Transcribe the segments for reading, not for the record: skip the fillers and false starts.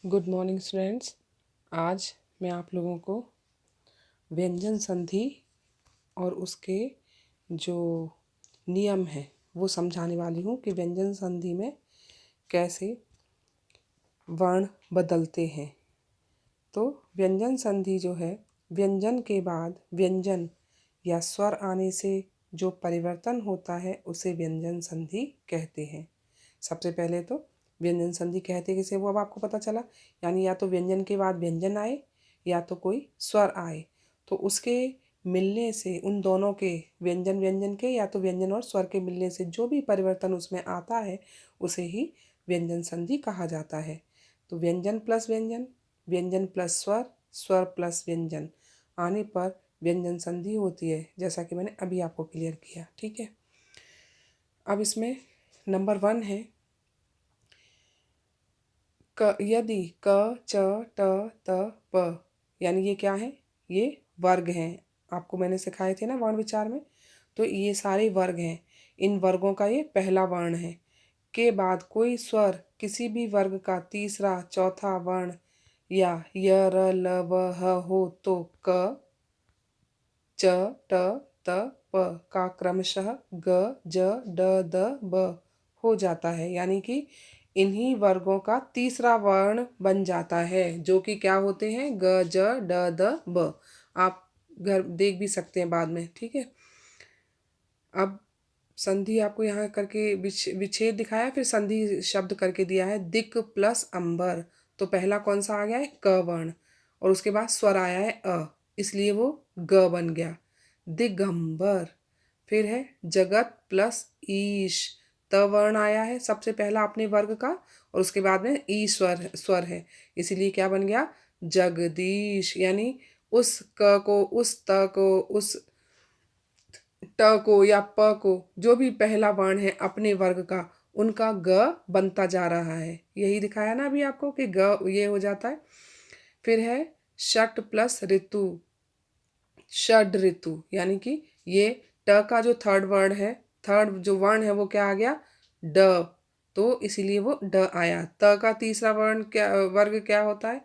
Good morning students. आज मैं आप लोगों को व्यंजन संधि और उसके जो नियम हैं वो समझाने वाली हूँ कि व्यंजन संधि में कैसे वर्ण बदलते हैं। तो व्यंजन संधि जो है, व्यंजन के बाद व्यंजन या स्वर आने से जो परिवर्तन होता है उसे व्यंजन संधि कहते हैं। सबसे पहले तो व्यंजन संधि कहते किसे वो अब आपको पता चला, यानी या तो व्यंजन के बाद व्यंजन आए या तो कोई स्वर आए, तो उसके मिलने से उन दोनों के व्यंजन व्यंजन के या तो व्यंजन और स्वर के मिलने से जो भी परिवर्तन उसमें आता है उसे ही व्यंजन संधि कहा जाता है। तो व्यंजन प्लस व्यंजन, व्यंजन प्लस स्वर, स्वर प्लस व्यंजन आने पर व्यंजन संधि होती है, जैसा कि मैंने अभी आपको क्लियर किया। ठीक है, अब इसमें नंबर 1 है क। यदि क च ट त प, यानी ये क्या है, ये वर्ग हैं। आपको मैंने सिखाए थे ना वर्ण विचार में, तो ये सारे वर्ग हैं। इन वर्गों का ये पहला वर्ण है। के बाद कोई स्वर किसी भी वर्ग का तीसरा चौथा वर्ण या य र ल व ह हो तो क च ट त प का क्रमशः ग ज ड द ब हो जाता है, यानी कि इन्हीं वर्गों का तीसरा वर्ण बन जाता है, जो कि क्या होते हैं, ग ज ड द ब। आप घर देख भी सकते हैं बाद में। ठीक है, अब संधि आपको यहाँ करके विच्छेद दिखाया, फिर संधि शब्द करके दिया है दिक प्लस अंबर। तो पहला कौन सा आ गया है, क वर्ण, और उसके बाद स्वर आया है अ, इसलिए वो ग बन गया, दिगंबर। फिर है जगत प्लस ईश, त वर्ण आया है सबसे पहला अपने वर्ग का, और उसके बाद में ई स्वर है, इसीलिए क्या बन गया, जगदीश। यानी उस क को, उस त को, उस ट को या प को, जो भी पहला वर्ण है अपने वर्ग का, उनका ग बनता जा रहा है। यही दिखाया ना अभी आपको कि ग ये हो जाता है। फिर है षट प्लस ऋतु, षड ऋतु, यानी कि ये ट का जो थर्ड वर्ड है, थर्ड जो वर्ण है वो क्या आ गया, ड, तो इसीलिए वो ड आया। त का तीसरा वर्ण क्या, वर्ग क्या होता है,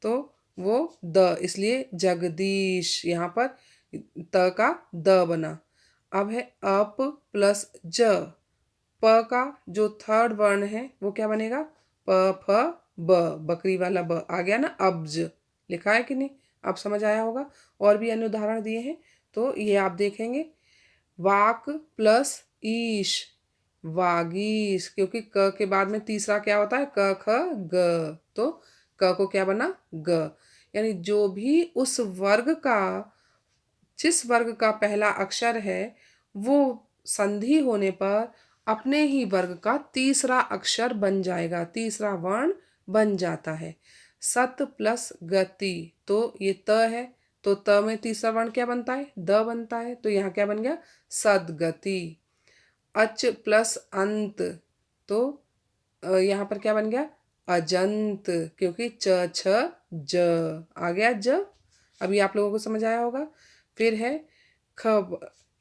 तो वो द, इसलिए जगदीश, यहाँ पर त का द बना। अब है अप प्लस ज, प का जो थर्ड वर्ण है वो क्या बनेगा, प फ ब, बकरी वाला ब आ गया ना, अब्ज लिखा है कि नहीं, अब समझ आया होगा। और भी अन्य उदाहरण दिए हैं, तो ये आप देखेंगे। वाक प्लस ईश, वागीश, क्योंकि क के बाद में तीसरा क्या होता है, क ख ग, तो क को क्या बना, ग। यानी जो भी उस वर्ग का, जिस वर्ग का पहला अक्षर है, वो संधि होने पर अपने ही वर्ग का तीसरा अक्षर बन जाएगा, तीसरा वर्ण बन जाता है। सत प्लस गति, तो ये त है, तो त में तीसरा वर्ण क्या बनता है, द बनता है, तो यहाँ क्या बन गया, सदगति। अच प्लस अंत, तो यहाँ पर क्या बन गया, अजंत, क्योंकि च छ ज आ गया ज। अभी आप लोगों को समझ आया होगा। फिर है ख,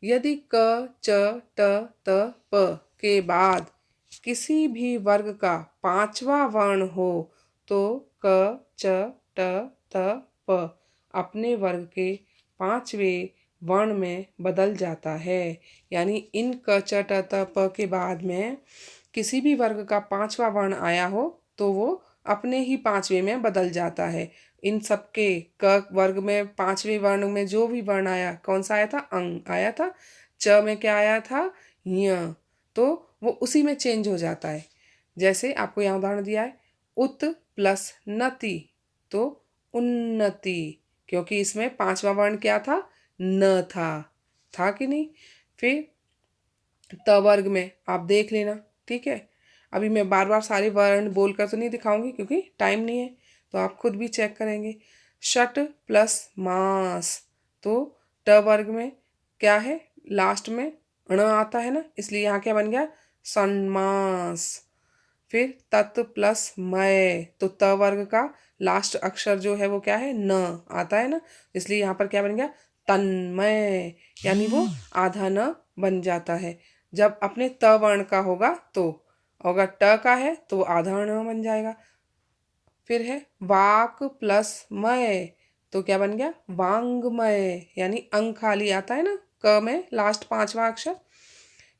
यदि क च ट त प के बाद किसी भी वर्ग का पांचवा वर्ण हो तो क च ट त प अपने वर्ग के पांचवें वर्ण में बदल जाता है। यानी इन क च ट त प के बाद में किसी भी वर्ग का पांचवा वर्ण आया हो तो वो अपने ही पांचवें में बदल जाता है। इन सबके क वर्ग में पांचवें वर्ण में जो भी वर्ण आया, कौन सा आया था, अंग आया था। च में क्या आया था, य, तो वो उसी में चेंज हो जाता है। जैसे आपको यहाँ उदाहरण दिया है, उत प्लस नति, तो उन्नति, क्योंकि इसमें पांचवा वर्ण क्या था, न था कि नहीं। फिर त वर्ग में आप देख लेना। ठीक है, अभी मैं बार बार सारे वर्ण बोलकर तो नहीं दिखाऊंगी क्योंकि टाइम नहीं है, तो आप खुद भी चेक करेंगे। षट प्लस मास, तो ट वर्ग में क्या है, लास्ट में ण आता है ना, इसलिए यहाँ क्या बन गया, सन्मास। फिर तत् प्लस मय, तो त वर्ग का लास्ट अक्षर जो है वो क्या है, न आता है ना, इसलिए यहाँ पर क्या बन गया, तन्मय, यानी वो आधा न बन जाता है। जब अपने त वर्ण का होगा तो, अगर ट का है तो आधा न बन जाएगा। फिर है वाक प्लस मय, तो क्या बन गया वांग्मय, यानी अंग खाली आता है ना क में लास्ट पांचवा अक्षर।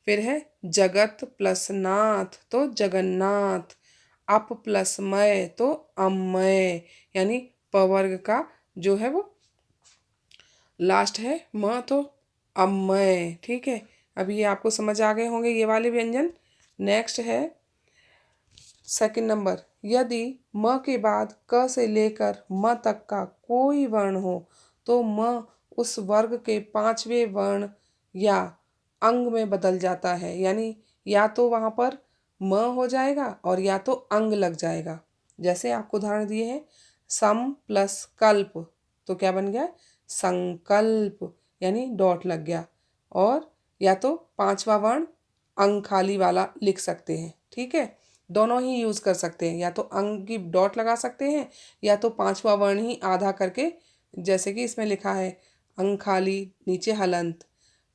फिर है जगत प्लस नाथ, तो जगन्नाथ। अप प्लस मय, तो अमय, यानी प वर्ग का जो है वो लास्ट है म, तो अमय। ठीक है, अभी ये आपको समझ आ गए होंगे ये वाले व्यंजन। नेक्स्ट है सेकंड नंबर, यदि म के बाद क से लेकर म तक का कोई वर्ण हो तो म उस वर्ग के पांचवें वर्ण या अंग में बदल जाता है, यानी या तो वहां पर म हो जाएगा और या तो अंग लग जाएगा। जैसे आपको उदाहरण दिए हैं, सम प्लस कल्प, तो क्या बन गया संकल्प, यानी डॉट लग गया। और या तो पांचवा वर्ण अंग खाली वाला लिख सकते हैं। ठीक है, दोनों ही यूज कर सकते हैं, या तो अंग की डॉट लगा सकते हैं या तो पांचवा वर्ण ही आधा करके, जैसे कि इसमें लिखा है अंग खाली नीचे हलंत।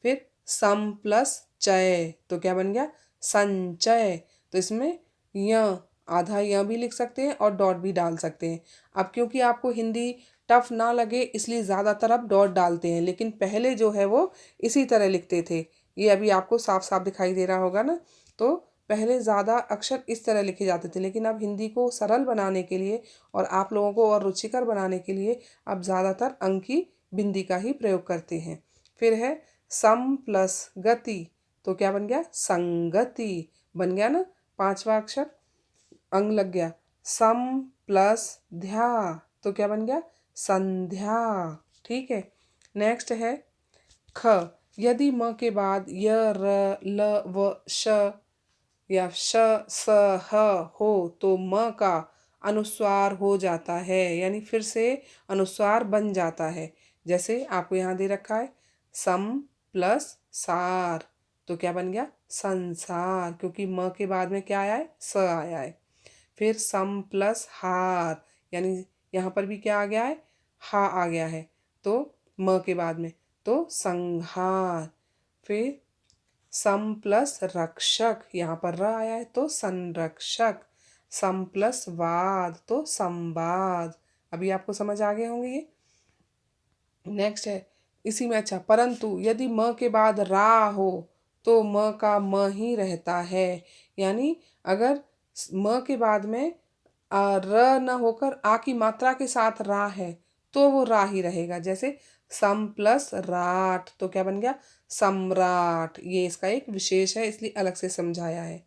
फिर सम प्लस चय, तो क्या बन गया संचय, तो इसमें य आधा य भी लिख सकते हैं और डॉट भी डाल सकते हैं। अब क्योंकि आपको हिंदी टफ ना लगे इसलिए ज़्यादातर अब डॉट डालते हैं, लेकिन पहले जो है वो इसी तरह लिखते थे। ये अभी आपको साफ साफ दिखाई दे रहा होगा ना। तो पहले ज़्यादा अक्षर इस तरह लिखे जाते थे, लेकिन अब हिंदी को सरल बनाने के लिए और आप लोगों को और रुचिकर बनाने के लिए अब ज़्यादातर अंक की बिंदी का ही प्रयोग करते हैं। फिर है सम प्लस गति, तो क्या बन गया संगति, बन गया ना पांचवा अक्षर अंग लग गया। सम प्लस ध्या, तो क्या बन गया संध्या। ठीक है, नेक्स्ट है ख, यदि म के बाद य र ल व श या श स ह हो तो म का अनुस्वार हो जाता है, यानी फिर से अनुस्वार बन जाता है। जैसे आपको यहाँ दे रखा है सम प्लस सार, तो क्या बन गया संसार, क्योंकि म के बाद में क्या आया है स आया है। फिर सम प्लस हार, यानी यहाँ पर भी क्या आ गया है हा आ गया है, तो म के बाद में तो संहार। फिर सम प्लस रक्षक, यहाँ पर र आया है तो संरक्षक। सम प्लस वाद, तो संवाद। अभी आपको समझ आ गए होंगे ये। नेक्स्ट है इसी में अच्छा, परंतु यदि म के बाद रा हो तो म का म ही रहता है, यानी अगर म के बाद में र न होकर आ की मात्रा के साथ रा है तो वो रा ही रहेगा। जैसे सम प्लस राट, तो क्या बन गया सम्राट। ये इसका एक विशेष है इसलिए अलग से समझाया है।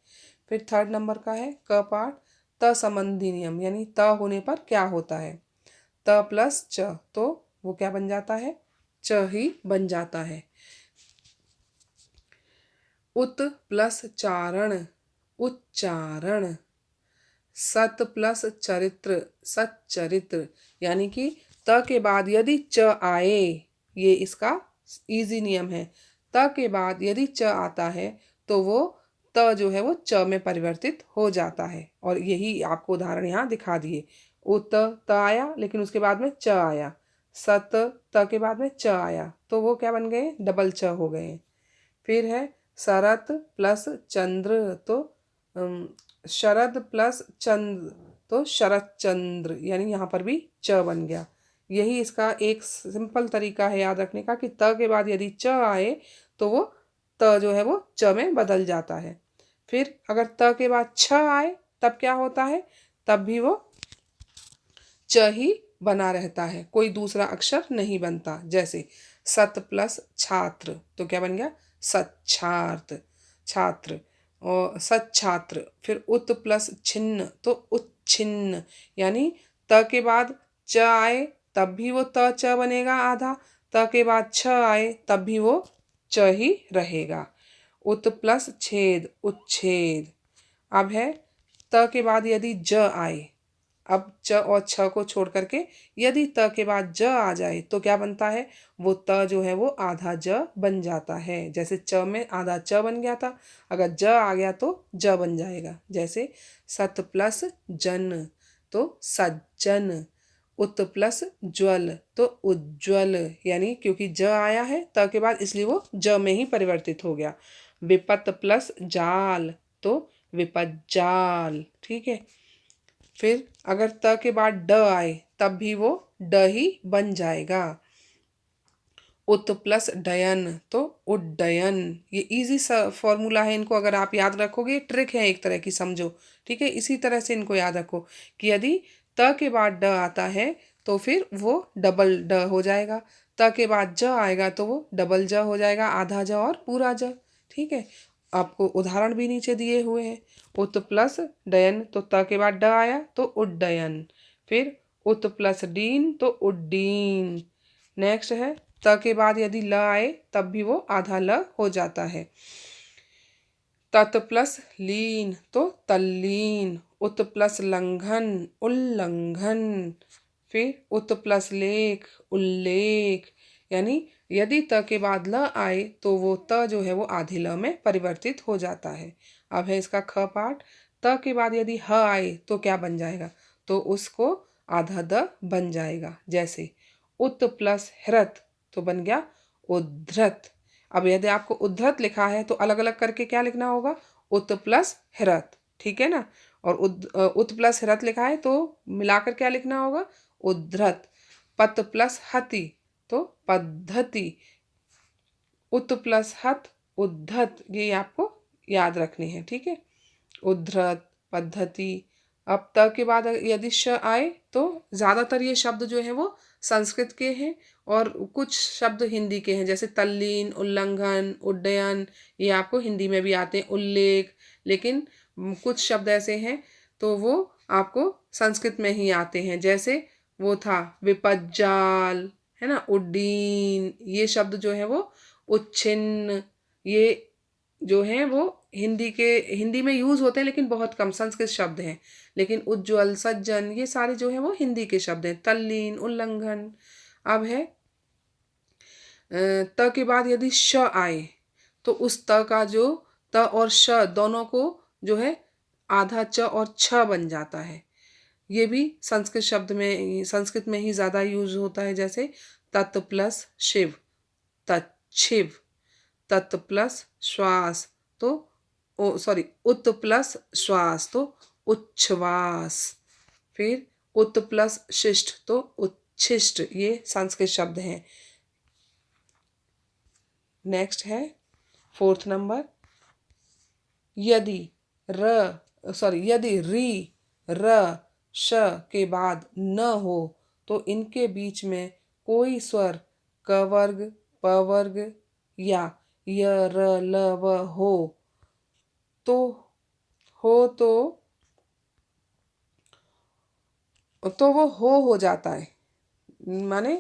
फिर थर्ड नंबर का है क पाठ, त संबंधी नियम, यानी त होने पर क्या होता है त प्लस च, तो वो क्या बन जाता है च ही बन जाता है। उत प्लस चारण, उच्चारण। सत प्लस चरित्र, सच्चरित्र, यानी कि त के बाद यदि च आए, ये इसका इजी नियम है, त के बाद यदि च आता है तो वो त जो है वो च में परिवर्तित हो जाता है। और यही आपको उदाहरण यहाँ दिखा दिए। उत त आया लेकिन उसके बाद में च आया, सत त के बाद में च आया तो वो क्या बन गए डबल च हो गए। फिर है शरत प्लस चंद्र, तो शरद प्लस चंद्र, तो शरद चंद्र, यानी यहाँ पर भी च बन गया। यही इसका एक सिंपल तरीका है याद रखने का कि त के बाद यदि च आए तो वो त जो है वो च में बदल जाता है। फिर अगर त के बाद छ आए तब क्या होता है, तब भी वो च ही बना रहता है, कोई दूसरा अक्षर नहीं बनता। जैसे सत प्लस छात्र, तो क्या बन गया सच्छार्थ, छात्र। और सच्छात्र। फिर उत प्लस छिन्न, तो उच्छिन्न, यानी त के बाद च आए तब भी वो त च बनेगा आधा, त के बाद छ आए तब भी वो च ही रहेगा। उत प्लस छेद, उच्छेद। अब है त के बाद यदि ज आए, अब च और छ को छोड़ करके यदि त के बाद ज आ जाए तो क्या बनता है, वो त जो है वो आधा ज बन जाता है। जैसे च में आधा च बन गया था, अगर ज आ गया तो ज बन जाएगा। जैसे सत प्लस जन, तो सज्जन। उत प्लस ज्वल, तो उज्ज्वल, यानी क्योंकि ज आया है त के बाद इसलिए वो ज में ही परिवर्तित हो गया। विपत प्लस जाल, तो विपज्जाल। ठीक है, फिर अगर त के बाद ड आए तब भी वो ड ही बन जाएगा। उत प्लस डयन तो उड्डयन। ये इजी सा फॉर्मूला है, इनको अगर आप याद रखोगे, ट्रिक है एक तरह की, समझो। ठीक है, इसी तरह से इनको याद रखो कि यदि त के बाद ड आता है तो फिर वो डबल ड हो जाएगा, त के बाद ज आएगा तो वो डबल ज हो जाएगा, आधा ज और पूरा ज। ठीक है, आपको उदाहरण भी नीचे दिए हुए हैं। उत प्लस डयन तो त के बाद ड आया तो उड्डयन। फिर उत प्लस डीन तो उड्डीन। नेक्स्ट है त के बाद यदि ल आए तब भी वो आधा ल हो जाता है। तत् प्लस लीन तो तल्लीन। उत प्लस लंघन उल्लंघन। फिर उत प्लस लेख उल्लेख। यानी यदि त के बाद ल आए तो वो त जो है वो आधे ल में परिवर्तित हो जाता है। अब है इसका ख पाठ। त के बाद यदि ह आए तो क्या बन जाएगा, तो उसको आधा द बन जाएगा। जैसे उत प्लस हृत तो बन गया उद्धृत। अब यदि आपको उद्धृत लिखा है तो अलग अलग करके क्या लिखना होगा, उत प्लस हृत। ठीक है ना, और उत प्लस हृत लिखा है तो मिलाकर क्या लिखना होगा, उद्धृत। पत प्लस हति तो पद्धति। उत प्लस हत उद्धत, ये आपको याद रखनी है। ठीक है, उद्धृत पद्धति। अब त के बाद यदि श आए तो ज़्यादातर ये शब्द जो है वो संस्कृत के हैं और कुछ शब्द हिंदी के हैं, जैसे तल्लीन उल्लंघन उड्डयन, ये आपको हिंदी में भी आते हैं, उल्लेख। लेकिन कुछ शब्द ऐसे हैं तो वो आपको संस्कृत में ही आते हैं, जैसे वो था विपज्जाल, है ना, उड्डीन। ये शब्द जो है वो उच्छिन्न, ये जो हैं वो हिंदी में यूज होते हैं लेकिन बहुत कम, संस्कृत शब्द हैं। लेकिन उज्ज्वल सज्जन ये सारे जो हैं वो हिंदी के शब्द हैं। तल्लीन उल्लंघन। अब है त के बाद यदि श आए तो उस त का जो त और श दोनों को जो है आधा च और छ बन जाता है। ये भी संस्कृत में ही ज़्यादा यूज होता है, जैसे तत् प्लस शिव तच्छिव। तत् प्लस श्वास तो उत प्लस श्वास तो उच्छ्वास। फिर उत प्लस शिष्ट तो उच्छिष्ट। ये संस्कृत शब्द हैं। नेक्स्ट है फोर्थ नंबर। यदि यदि री र श के बाद न हो तो इनके बीच में कोई स्वर क वर्ग प वर्ग या य र ल व तो हो तो वो हो जाता है। माने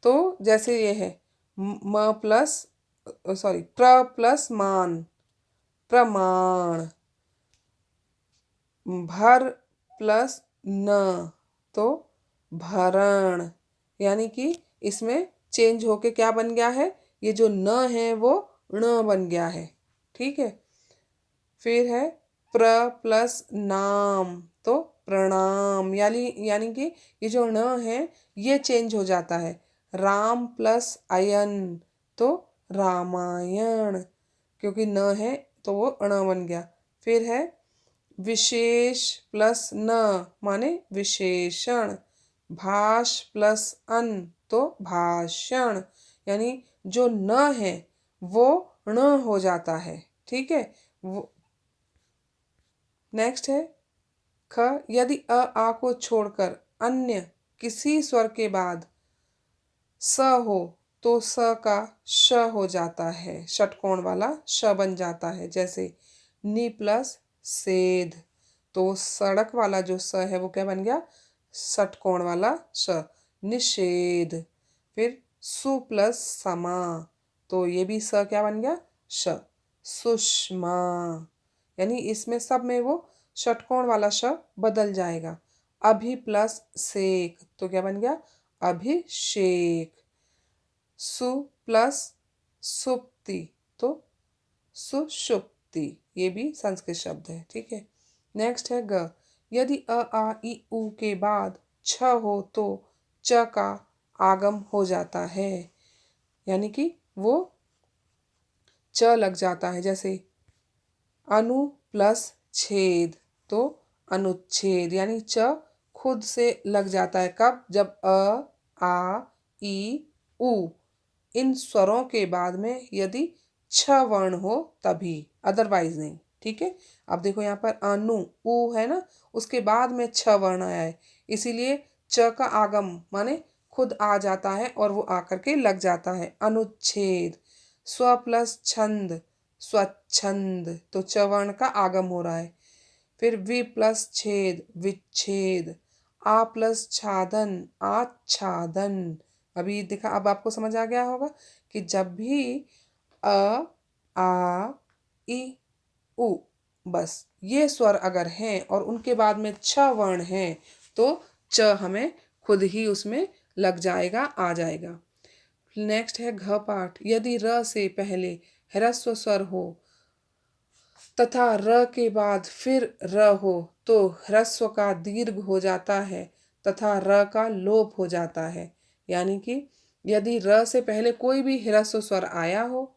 तो जैसे ये है म प्लस प्र प्लस मान प्रमाण। भर प्लस न तो भरण। यानी कि इसमें चेंज होके क्या बन गया है, ये जो न है वो ण बन गया है। ठीक है, फिर है प्र प्लस नाम तो प्रणाम। यानी कि ये जो ण है ये चेंज हो जाता है। राम प्लस अयन तो रामायण, क्योंकि न है तो वो ण बन गया। फिर है विशेष प्लस न माने विशेषण। भाष प्लस अन तो भाषण। यानी जो न है वो ण हो जाता है। ठीक है, वो नेक्स्ट है ख। यदि आ को छोड़कर अन्य किसी स्वर के बाद स हो तो स का श हो जाता है, षटकोण वाला श बन जाता है। जैसे नि प्लस सेध तो सड़क वाला जो स है वो क्या बन गया, षटकोण वाला श, निषेध। फिर सु प्लस समा तो ये भी स क्या बन गया, श, सुषमा। यानी इसमें सब में वो षटकोण वाला श बदल जाएगा। अभि प्लस सेक तो क्या बन गया, अभिषेक। सु प्लस सुप्ति तो सुषुप्ति। ये भी संस्कृत शब्द है। ठीक है, नेक्स्ट है ग। यदि अ आ इ उ के बाद छ हो तो च का आगम हो जाता है, यानी कि वो च लग जाता है। जैसे अनु प्लस छेद तो अनुच्छेद यानी च खुद से लग जाता है। कब? जब अ, आ, ई, उ इन स्वरों के बाद में यदि छ वर्ण हो तभी, अदरवाइज नहीं। ठीक है। अब देखो यहाँ पर अनु उ है ना, उसके बाद में छ वर्ण आया है, इसीलिए च का आगम माने खुद आ जाता है और वो आकर के लग जाता है। अनुच्छेद, स्व प्लस छंद स्वच्छंद, तो च वर्ण का आगम हो रहा है। फिर वि प्लस छेद विच्छेद, आ प्लस छादन आच्छादन। अभी देखा, अब आपको समझ आ गया होगा कि जब भी अ, आ, ई, उ बस ये स्वर अगर हैं और उनके बाद में छ वर्ण है तो च हमें खुद ही उसमें लग जाएगा, आ जाएगा। नेक्स्ट है घ पाठ। यदि र से पहले ह्रस्व स्वर हो तथा र के बाद फिर र हो तो ह्रस्व का दीर्घ हो जाता है तथा र का लोप हो जाता है। यानी कि यदि र से पहले कोई भी ह्रस्व स्वर आया हो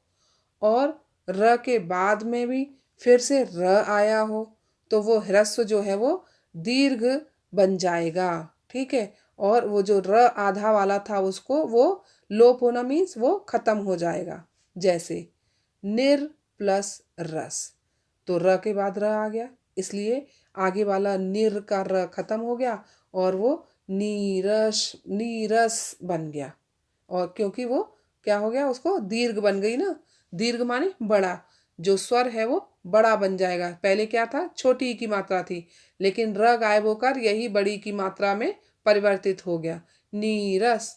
और र के बाद में भी फिर से र आया हो तो वो ह्रस्व जो है वो दीर्घ बन जाएगा। ठीक है। और वो जो र आधा वाला था उसको वो लोप होना मीन्स वो खत्म हो जाएगा। जैसे निर प्लस रस, तो र के बाद र आ गया, इसलिए आगे वाला निर का र खत्म हो गया और वो नीरस नीरस बन गया। और क्योंकि वो क्या हो गया, उसको दीर्घ बन गई ना, दीर्घ माने बड़ा, जो स्वर है वो बड़ा बन जाएगा। पहले क्या था, छोटी की मात्रा थी, लेकिन र गायब होकर यही बड़ी की मात्रा में परिवर्तित हो गया, नीरस।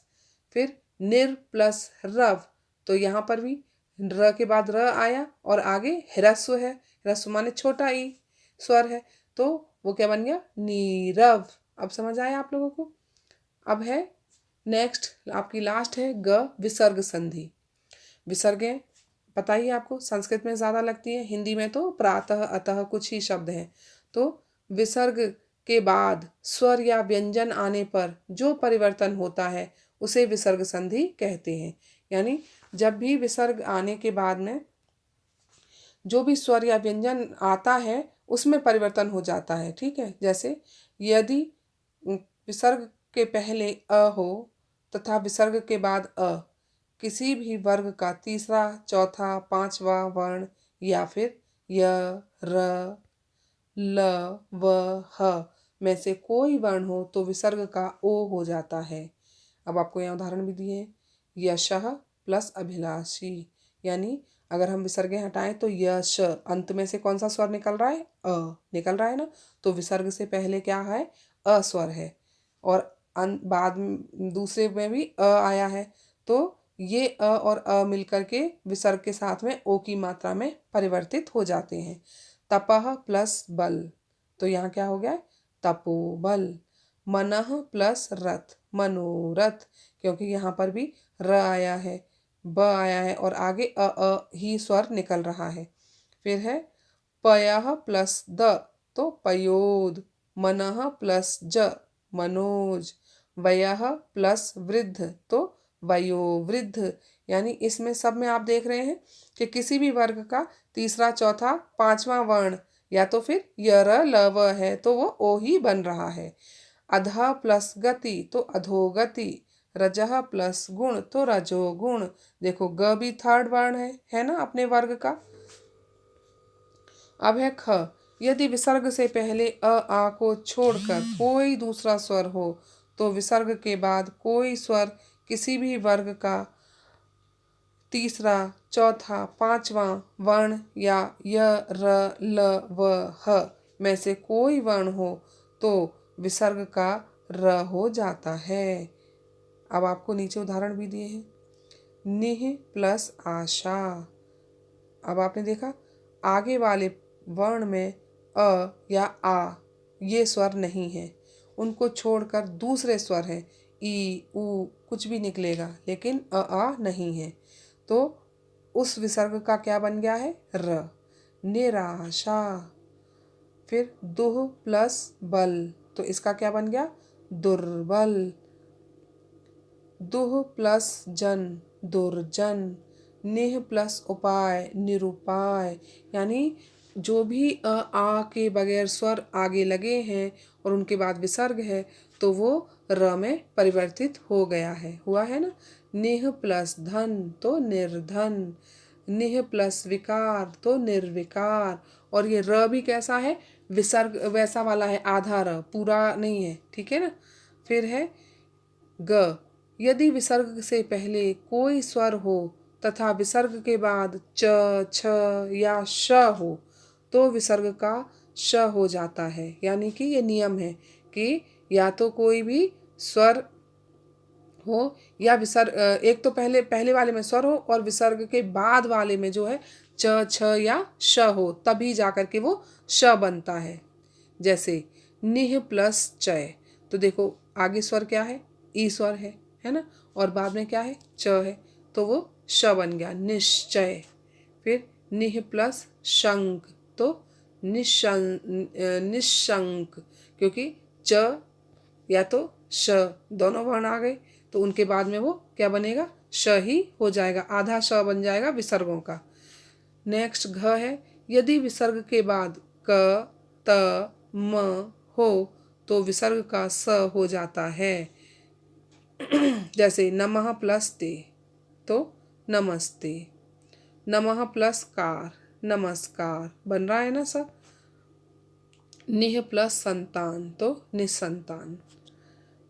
फिर निर प्लस रव, तो यहाँ पर भी र के बाद र आया और आगे ह्रस्व है, ह्रस्व माने छोटा ई स्वर है, तो वो क्या बन गया, नीरव। अब समझ आया आप लोगों को। अब है नेक्स्ट आपकी लास्ट है ग विसर्ग संधि। विसर्गें पता ही है आपको, संस्कृत में ज़्यादा लगती है, हिंदी में तो प्रातः अतः कुछ ही शब्द हैं। तो विसर्ग के बाद स्वर या व्यंजन आने पर जो परिवर्तन होता है उसे विसर्ग संधि कहते हैं। यानी जब भी विसर्ग आने के बाद में जो भी स्वर या व्यंजन आता है उसमें परिवर्तन हो जाता है। ठीक है। जैसे यदि विसर्ग के पहले अ हो तथा विसर्ग के बाद अ किसी भी वर्ग का तीसरा चौथा पांचवा वर्ण या फिर य, र, ल, व, ह में से कोई वर्ण हो तो विसर्ग का ओ हो जाता है। अब आपको यहाँ उदाहरण भी दिए हैं। यशः प्लस अभिलाषी, यानी अगर हम विसर्गें हटाएं तो यश अंत में से कौन सा स्वर निकल रहा है, अ निकल रहा है ना, तो विसर्ग से पहले क्या है, अ स्वर है और बाद में दूसरे में भी अ आया है, तो ये अ और अ मिलकर के विसर्ग के साथ में ओ की मात्रा में परिवर्तित हो जाते हैं। तपह प्लस बल, तो यहाँ क्या हो गया, तपोबल। मनः प्लस रथ मनोरथ, क्योंकि यहाँ पर भी र आया है, ब आया है और आगे अ ही स्वर निकल रहा है। फिर है पयः प्लस द, तो पयोद। मनः प्लस ज मनोज। वयः प्लस वृद्ध, तो वयोवृद्ध। यानी इसमें सब में आप देख रहे हैं कि किसी भी वर्ग का तीसरा चौथा पांचवा वर्ण या तो फिर य र ल व है तो वो ओ ही बन रहा है। अधः प्लस गति तो अधोगति। रजः प्लस गुण तो रजोगुण। देखो ग भी थर्ड वर्ण है ना अपने वर्ग का। अब है ख। यदि विसर्ग से पहले अ आ को छोड़कर कोई दूसरा स्वर हो तो विसर्ग के बाद कोई स्वर किसी भी वर्ग का तीसरा चौथा पांचवा वर्ण या य, र, ल, व, ह में से कोई वर्ण हो तो विसर्ग का र हो जाता है। अब आपको नीचे उदाहरण भी दिए हैं। निह प्लस आशा। अब आपने देखा आगे वाले वर्ण में अ या आ ये स्वर नहीं है, उनको छोड़कर दूसरे स्वर हैं, ई, उ कुछ भी निकलेगा लेकिन आ नहीं है, तो उस विसर्ग का क्या बन गया है, र। निराशा। फिर दुह प्लस बल, तो इसका क्या बन गया, दुर्बल। दुह प्लस जन दुर्जन। निह प्लस उपाय निरुपाय, यानी जो भी आ के बगैर स्वर आगे लगे हैं और उनके बाद विसर्ग है तो वो र में परिवर्तित हो गया है, हुआ है ना। निह प्लस धन तो निर्धन, निह प्लस विकार तो निर्विकार। और ये र भी कैसा है, विसर्ग वैसा वाला है, आधा र, पूरा नहीं है, ठीक है ना। फिर है ग, यदि विसर्ग से पहले कोई स्वर हो तथा विसर्ग के बाद च, छ या श हो तो विसर्ग का श हो जाता है। यानी कि ये नियम है कि या तो कोई भी स्वर हो या विसर्ग, एक तो पहले वाले में स्वर हो और विसर्ग के बाद वाले में जो है च, छ या श हो, तभी जाकर के वो श बनता है। जैसे निह प्लस चय, तो देखो आगे स्वर क्या है, ई स्वर है ना, और बाद में क्या है, च है, तो वो श बन गया, निश्चय। फिर निह प्लस शंक तो निशंक, क्योंकि च या तो श दोनों वर्ण आ गए तो उनके बाद में वो क्या बनेगा, श ही हो जाएगा, आधा श बन जाएगा विसर्गों का। नेक्स्ट घ है, यदि विसर्ग के बाद क, त, म हो तो विसर्ग का स हो जाता है। जैसे नमः प्लस ते तो नमस्ते, नमः प्लस कार नमस्कार, बन रहा है ना सब। निह प्लस संतान तो निसंतान।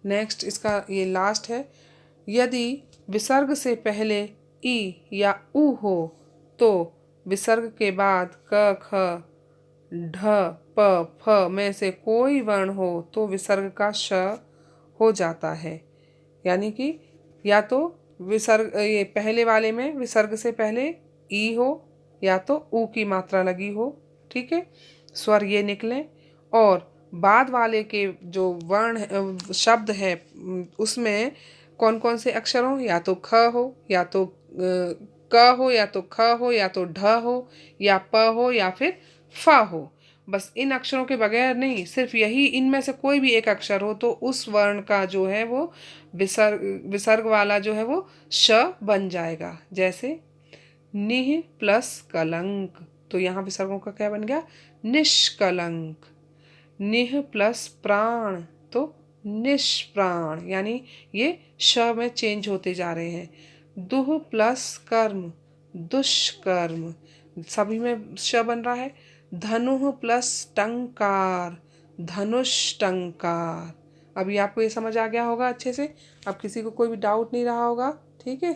नेक्स्ट इसका ये लास्ट है, यदि विसर्ग से पहले ई या उ हो तो विसर्ग के बाद क, ख, ढ, प, फ में से कोई वर्ण हो तो विसर्ग का श हो जाता है। यानी कि या तो विसर्ग, ये पहले वाले में विसर्ग से पहले ई हो या तो उ की मात्रा लगी हो, ठीक है, स्वर ये निकले। और बाद वाले के जो वर्ण शब्द है उसमें कौन कौन से अक्षर हो, या तो ख हो या तो क हो या तो ख हो या तो ढ हो या प हो या फिर फ हो। बस इन अक्षरों के बगैर नहीं, सिर्फ यही इनमें से कोई भी एक अक्षर हो तो उस वर्ण का जो है वो विसर्ग वाला जो है वो श बन जाएगा। जैसे निह प्लस कलंक, तो यहाँ विसर्गों का क्या बन गया, निष्कलंक। निह प्लस प्राण तो निष्प्राण, यानी ये श में चेंज होते जा रहे हैं। दुह प्लस कर्म दुष्कर्म, सभी में श बन रहा है। धनुः प्लस टंकार धनुष टंकार। अभी आपको ये समझ आ गया होगा अच्छे से, अब किसी को कोई भी डाउट नहीं रहा होगा, ठीक है।